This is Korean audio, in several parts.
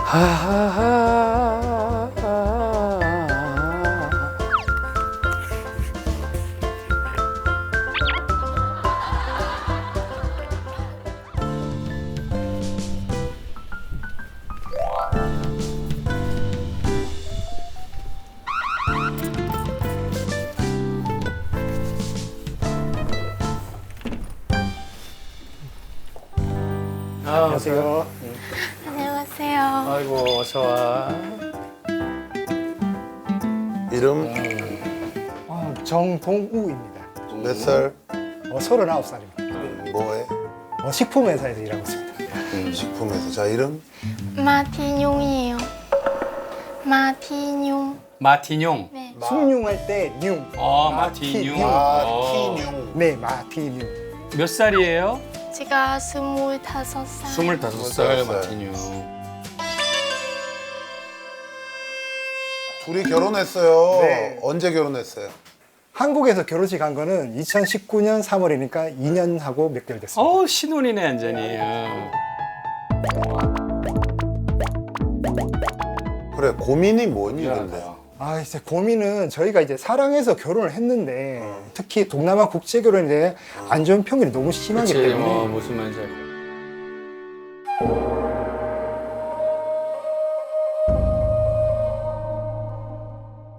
하하하. 안녕하세요. 안녕하세요. 아이고 어서 와. 이름 정동우입니다. 몇 살? 39살입니다. 뭐해? 식품회사에서 일하고 있습니다. 식품회사. 자 이름? 마티뇽이에요. 마티뇽. 마티뇽. 네. 숭늉할 때 뇽. 마티뇽. 마티뇽. 네, 마티뇽. 몇 살이에요? 제가 25살. 25살 마티뇽. 둘이 결혼했어요. 네. 언제 결혼했어요? 한국에서 결혼식 한 거는 2019년 3월이니까 2년 하고 몇 개월 됐습니다. 신혼이네 완전히. 그래 고민이 뭐니 근데? 이제 고민은 저희가 이제 사랑해서 결혼을 했는데 특히 동남아 국제 결혼에 대해 안 좋은 편견이 너무 심하기 그치, 때문에 무슨 말인지 알겠다.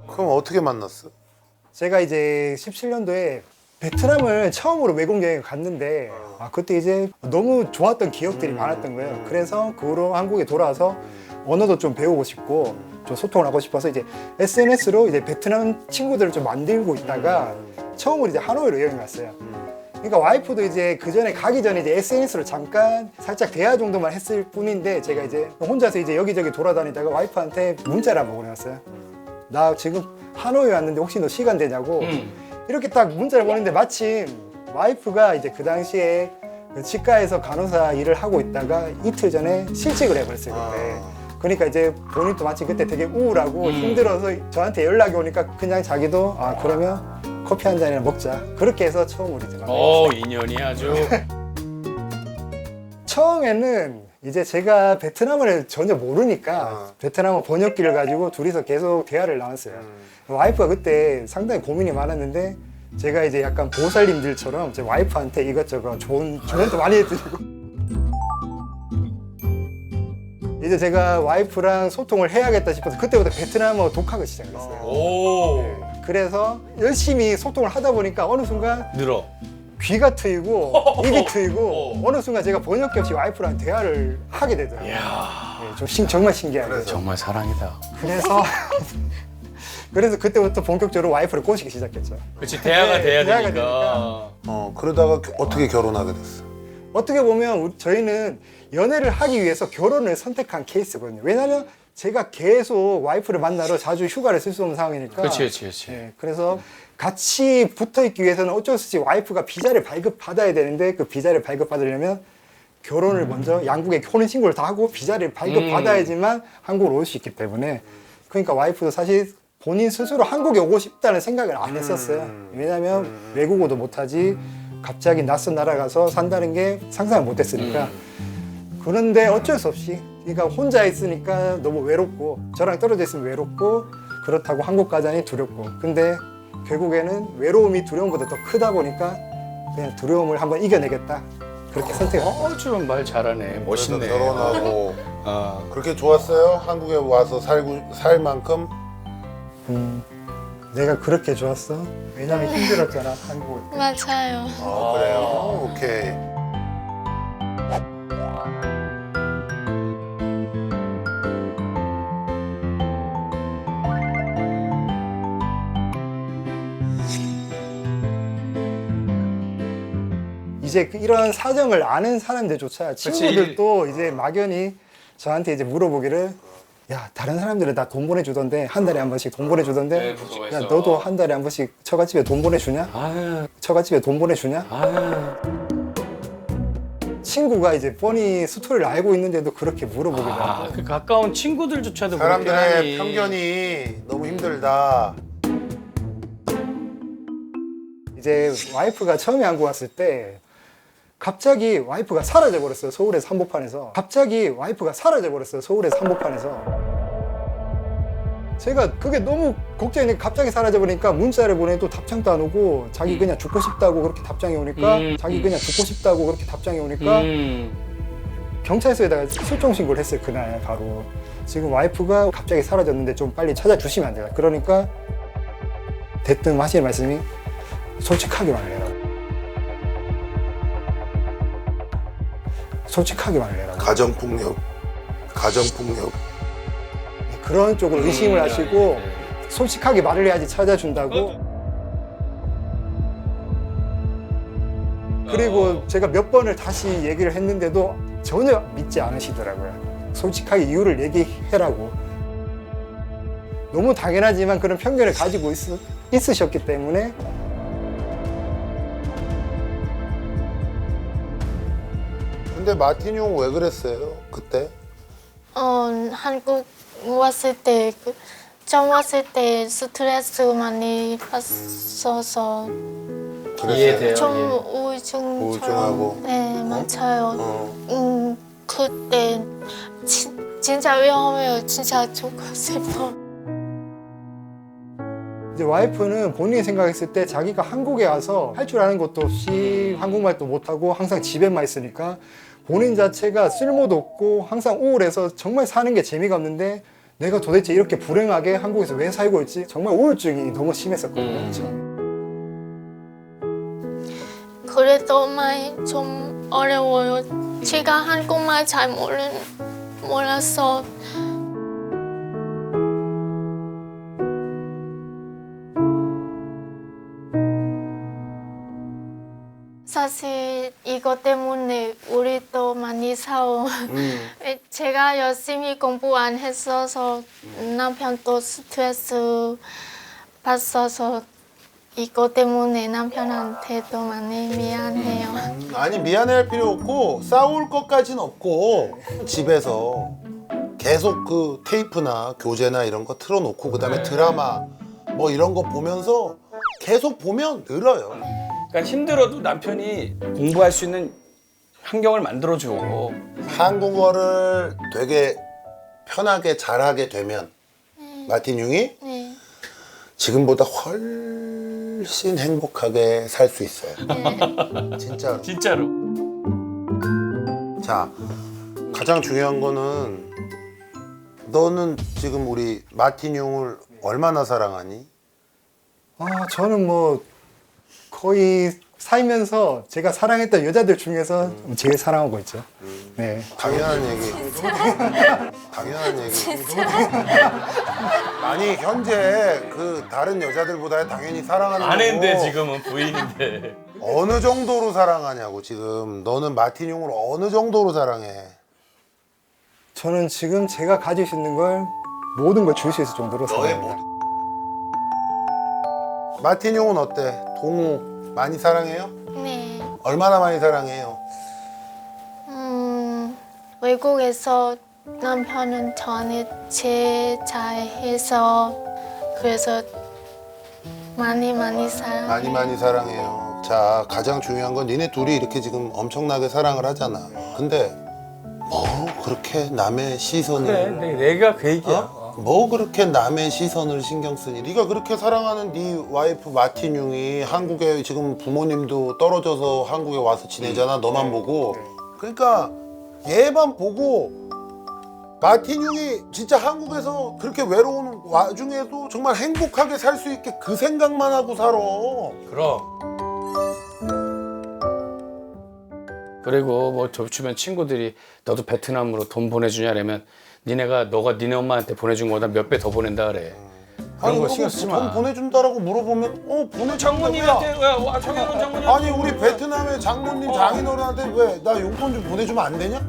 그럼 어떻게 만났어? 제가 이제 17년도에 베트남을 처음으로 외국 여행을 갔는데 그때 이제 너무 좋았던 기억들이 많았던 거예요. 그래서 그 후로 한국에 돌아와서 언어도 좀 배우고 싶고 좀 소통을 하고 싶어서 이제 SNS로 이제 베트남 친구들을 좀 만들고 있다가 처음으로 이제 하노이로 여행 갔어요. 그러니까 와이프도 이제 그 전에 가기 전에 이제 SNS로 잠깐 살짝 대화 정도만 했을 뿐인데 제가 이제 혼자서 이제 여기저기 돌아다니다가 와이프한테 문자를 한번 보내왔어요. 나 지금 하노이 왔는데 혹시 너 시간 되냐고 이렇게 딱 문자를 보냈는데 마침 와이프가 이제 그 당시에 그 치과에서 간호사 일을 하고 있다가 이틀 전에 실직을 해버렸어요 그때. 그러니까 이제 본인도 마침 그때 되게 우울하고 힘들어서 저한테 연락이 오니까 그냥 자기도 그러면 커피 한 잔이나 먹자 그렇게 해서 처음으로 이제 만났어요. 인연이 아주. 처음에는 이제 제가 베트남어를 전혀 모르니까 베트남어 번역기를 가지고 둘이서 계속 대화를 나눴어요. 와이프가 그때 상당히 고민이 많았는데 제가 이제 약간 보살님들처럼 제 와이프한테 이것저것 좋은 조언도 많이 해드리고 이제 제가 와이프랑 소통을 해야겠다 싶어서 그때부터 베트남어 독학을 시작했어요. 그래서 열심히 소통을 하다 보니까 어느 순간 늘어. 귀가 트이고 입이 트이고 어느 순간 제가 번역기 없이 와이프랑 대화를 하게 되더라고요. 정말 신기하죠. 정말 사랑이다. 그래서 그때부터 본격적으로 와이프를 꼬시기 시작했죠. 그렇지 대화가 돼야 대화가 되니까. 그러다가 어떻게 결혼하게 됐어? 어떻게 보면 저희는 연애를 하기 위해서 결혼을 선택한 케이스거든요. 왜냐하면 제가 계속 와이프를 만나러 자주 휴가를 쓸 수 없는 상황이니까. 그렇지. 그래서 같이 붙어 있기 위해서는 어쩔 수 없이 와이프가 비자를 발급받아야 되는데 그 비자를 발급받으려면 결혼을 먼저 양국에 혼인신고를 다 하고 비자를 발급받아야지만 한국으로 올 수 있기 때문에 그러니까 와이프도 사실 본인 스스로 한국에 오고 싶다는 생각을 안 했었어요. 왜냐하면 외국어도 못하지 갑자기 낯선 나라 가서 산다는 게 상상을 못했으니까. 그런데 어쩔 수 없이 그러니까 혼자 있으니까 너무 외롭고 저랑 떨어져 있으면 외롭고 그렇다고 한국 가자니 두렵고 근데 결국에는 외로움이 두려움보다 더 크다 보니까 그냥 두려움을 한번 이겨내겠다 그렇게 선택을 좀 말 잘하네. 멋있네. 그래서 결혼하고 그렇게 좋았어요? 한국에 와서 살 만큼? 내가 그렇게 좋았어? 왜냐면 힘들었잖아 한국 올 때. 맞아요. 그래요? 오케이. 이제 이런 사정을 아는 사람들조차 친구들도 이제 막연히 저한테 이제 물어보기를 야 다른 사람들은 다 돈 보내주던데 한 달에 한 번씩 돈 보내주던데 야 너도 한 달에 한 번씩 처갓집에 돈 보내주냐? 처갓집에 돈 보내주냐? 친구가 이제 뻔히 스토리를 알고 있는데도 그렇게 물어보기도 그 가까운 친구들조차도 사람들의 그렇게 하니. 편견이 너무 힘들다. 이제 와이프가 처음에 한국 왔을 때 갑자기 와이프가 사라져 버렸어요. 서울에서 한복판에서. 갑자기 와이프가 사라져 버렸어요. 서울에서 한복판에서. 제가 그게 너무 걱정이 돼. 갑자기 사라져 버리니까 문자를 보내도 답장도 안 오고 자기 그냥 죽고 싶다고 그렇게 답장이 오니까 자기 그냥 죽고 싶다고 그렇게 답장이 오니까 경찰서에다가 실종 신고를 했어요. 그날 바로. 지금 와이프가 갑자기 사라졌는데 좀 빨리 찾아주시면 안 돼요. 그러니까 대뜸 하시는 말씀이 솔직하게 말해라. 솔직하게 말해라. 가정폭력. 그런 쪽으로 의심을 하시고 솔직하게 말을 해야지 찾아준다고. 그리고 제가 몇 번을 다시 얘기를 했는데도 전혀 믿지 않으시더라고요. 솔직하게 이유를 얘기해라고. 너무 당연하지만 그런 편견을 가지고 있으셨기 때문에. 근데 마틴 형 왜 그랬어요? 그때? 한국 왔을 때 처음 왔을 때 스트레스 많이 받아서 이해돼요. 좀 예. 우울증하고. 네, 맞아요. 그때 진짜 위험해요. 진짜 죽고 싶어. 이제 와이프는 본인이 생각했을 때 자기가 한국에 와서 할 줄 아는 것도 없이 한국말도 못하고 항상 집에만 있으니까 본인 자체가 쓸모도 없고 항상 우울해서 정말 사는 게 재미가 없는데 내가 도대체 이렇게 불행하게 한국에서 왜 살고 있지? 정말 우울증이 너무 심했었거든요. 처음에. 그래도 많이 좀 어려워요. 제가 한국말 잘 몰라서. 사실 이것 때문에 우리도 많이 싸워. 제가 열심히 공부 안 했어서 남편도 스트레스 받아서 이것 때문에 남편한테도 많이 미안해요. 아니 미안해할 필요 없고 싸울 것까진 없고 집에서 계속 그 테이프나 교재나 이런 거 틀어놓고 그다음에 드라마 뭐 이런 거 보면서 계속 보면 늘어요. 그러니까 힘들어도 남편이 공부할 수 있는 환경을 만들어줘. 한국어를 되게 편하게 잘하게 되면 마틴 융이 네. 지금보다 훨씬 행복하게 살 수 있어요. 진짜로. 진짜로. 자, 가장 중요한 거는 너는 지금 우리 마틴 융을 얼마나 사랑하니? 저는 뭐 거의 살면서 제가 사랑했던 여자들 중에서 제일 사랑하고 있죠. 네. 당연한 얘기. 당연한 얘기. 아니 현재 그 다른 여자들보다 당연히 사랑하는 아내인데 거고 지금은 부인인데. 어느 정도로 사랑하냐고 지금 너는 마틴 융을 어느 정도로 사랑해? 저는 지금 제가 가질 수 있는 걸 모든 걸 줄 수 있을 정도로 너의 사랑해요. 마틴 융은 어때? 동우 많이 사랑해요? 네. 얼마나 많이 사랑해요? 외국에서 남편은 저한테 제일 잘해서 그래서 많이 사랑해요. 많이 사랑해요. 자, 가장 중요한 건 니네 둘이 이렇게 지금 엄청나게 사랑을 하잖아. 근데 뭐 그렇게 남의 시선을 그래, 내가 그 얘기야. 뭐 그렇게 남의 시선을 신경 쓰니? 네가 그렇게 사랑하는 네 와이프 마틴 융이 한국에 지금 부모님도 떨어져서 한국에 와서 지내잖아. 너만 보고. 그러니까 얘만 보고 마틴 융이 진짜 한국에서 그렇게 외로운 와중에도 정말 행복하게 살 수 있게 그 생각만 하고 살아. 그럼. 그리고 뭐 저 주변 친구들이 너도 베트남으로 돈 보내주냐 그러면 너가 니네 엄마한테 보내준 거보다 몇 배 더 보낸다 그래. 그런 거 신경 쓰지 마. 돈 보내준다라고 물어보면 보내준다. 장모님한테 왜 장인어른 장모님 아니 우리 베트남의 장모님 장인어른한테 왜 나 용돈 좀 보내주면 안 되냐?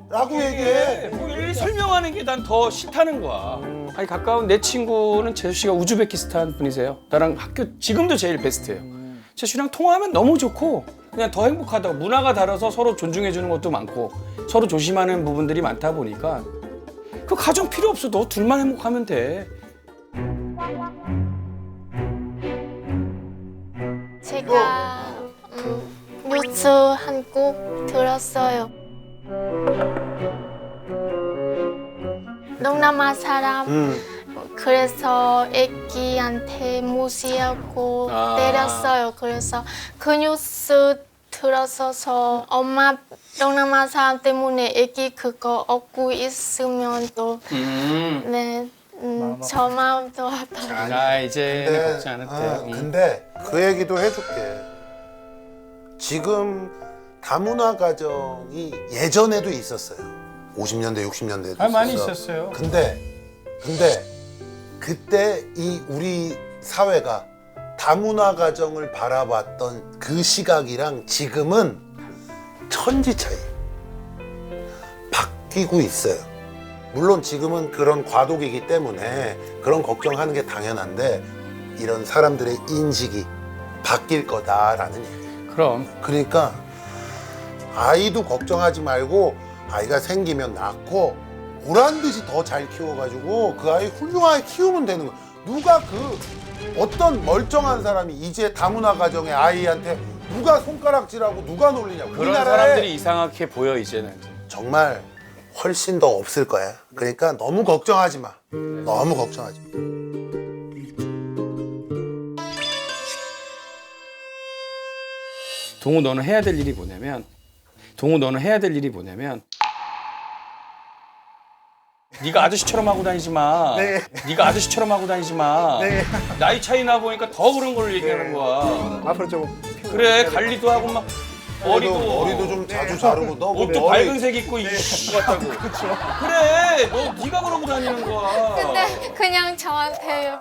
라고 얘기해. 뭐 일일이 설명하는 게 난 더 싫다는 거야. 아니 가까운 내 친구는 재수 씨가 우즈베키스탄 분이세요. 나랑 학교 지금도 제일 베스트예요. 재수 씨랑 통화하면 너무 좋고 그냥 더 행복하다고. 문화가 다르서 서로 존중해 주는 것도 많고 서로 조심하는 부분들이 많다 보니까 그 가정 필요 없어. 너 둘만 행복하면 돼. 제가 뉴스 한국 들었어요. 동남아 사람 그래서 애기한테 무시하고 아. 때렸어요. 그래서 그 뉴스 들었어서 엄마 동남아 사람 때문에 애기 그거 얻고 있으면 또 네, 저 마음도 아파요. 나 이제 걱정 안 해도 돼. 근데 그 얘기도 해줄게. 지금 다문화 가정이 예전에도 있었어요. 50년대, 60년대에도 아, 많이 있었어. 있었어요. 근데 그때 이 우리 사회가 다문화 가정을 바라봤던 그 시각이랑 지금은 천지 차이. 바뀌고 있어요. 물론 지금은 그런 과도기이기 때문에 그런 걱정하는 게 당연한데 이런 사람들의 인식이 바뀔 거다라는 얘기예요. 그럼 그러니까 아이도 걱정하지 말고 아이가 생기면 낳고 보란 듯이 더 잘 키워가지고 그 아이 훌륭하게 키우면 되는 거야. 누가 그 어떤 멀쩡한 사람이 이제 다문화 가정의 아이한테 누가 손가락질하고 누가 놀리냐고. 그런 우리나라에 사람들이 이상하게 보여 이제는. 정말 훨씬 더 없을 거야. 그러니까 너무 걱정하지 마. 너무 걱정하지 마. 동우 너는 해야 될 일이 뭐냐면 네가 아저씨처럼 하고 다니지 마. 네. 네가 아저씨처럼 하고 다니지 마. 네. 나이 차이 나 보니까 더 그런 걸 얘기하는 거야. 앞으로 좀 그래 관리도 하고 막 머리도 좀 자주 자르고 너 뭐 옷도 머리- 밝은 색 입고 이씨 같다고. 그래 너 네가 그러고 다니는 거야. 근데 그냥 저한테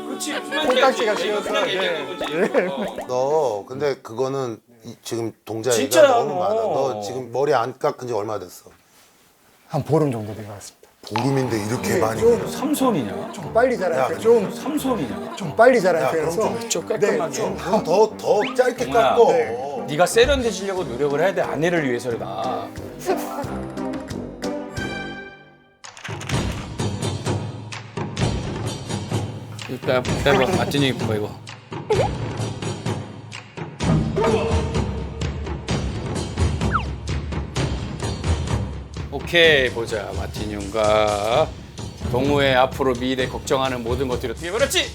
그렇지. 콩깍지가 씌어서, 그냥 네. 얘기하는 거지. 너 근데 그거는 지금 동자애가 진짜야, 너무 너. 많아. 너 지금 머리 안 깎은 지 얼마 됐어? 한 보름 정도 된 것 같습니다. 보름인데 이렇게 많이. 좀, 삼손이냐? 좀 빨리 자라야 야, 돼요. 좀, 삼손이냐? 좀 빨리 자라야 야, 그럼 돼서. 좀 깔끔하게. 그럼 더 짧게 동우야, 깎고. 네. 네가 세련되시려고 노력을 해야 돼. 아내를 위해서라도. 이거 빼봐. 맞더니 이거 이거. 오케이 보자. 마티뉴가 동우의 앞으로 미래 걱정하는 모든 것들이 어떻게 버렸지?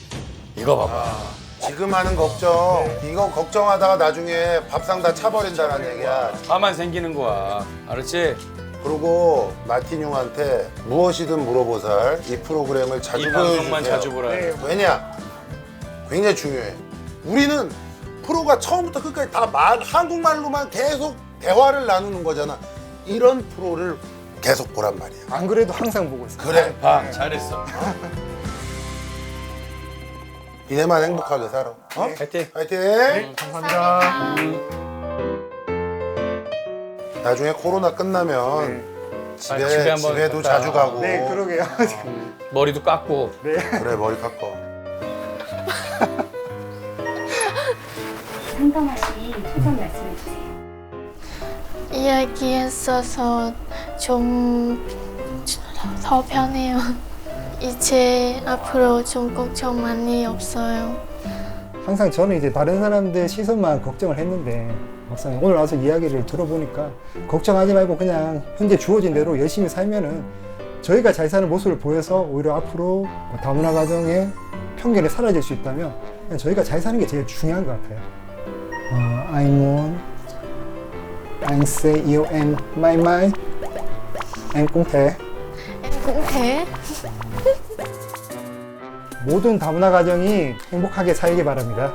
이거 봐봐. 지금 하는 걱정 이거 걱정하다가 나중에 밥상 다 차버린다는 얘기야. 화만 생기는 거야. 알았지? 그리고 마티뇽한테 무엇이든 물어보살 이 프로그램을 자주 이 방송만 보여주세요. 자주 보라. 네. 왜냐? 굉장히 중요해. 우리는 프로가 처음부터 끝까지 다 한국말로만 계속 대화를 나누는 거잖아. 이런 프로를 계속 보란 말이야. 안 그래도 항상 보고 있어요. 그래. 방 잘했어. 니네만 행복하게 살아. 어? 화이팅. 화이팅! 감사합니다. 나중에 코로나 끝나면 아, 집에 한번 집에도 갔다. 자주 가고. 네, 그러게요. 머리도 깎고. 네. 그래, 머리 깎고. 상담하신 소감 말씀해 주세요. 이야기했어서 좀 더 편해요. 이제 앞으로 좀 걱정 많이 없어요. 항상 저는 이제 다른 사람들 시선만 걱정을 했는데 막상 오늘 와서 이야기를 들어보니까 걱정하지 말고 그냥 현재 주어진 대로 열심히 살면은 저희가 잘 사는 모습을 보여서 오히려 앞으로 다문화 가정의 편견이 사라질 수 있다면 그냥 저희가 잘 사는 게 제일 중요한 것 같아요. I'm on, I'm say you and my, and 공태. 공태. 모든 다문화 가정이 행복하게 살기 바랍니다.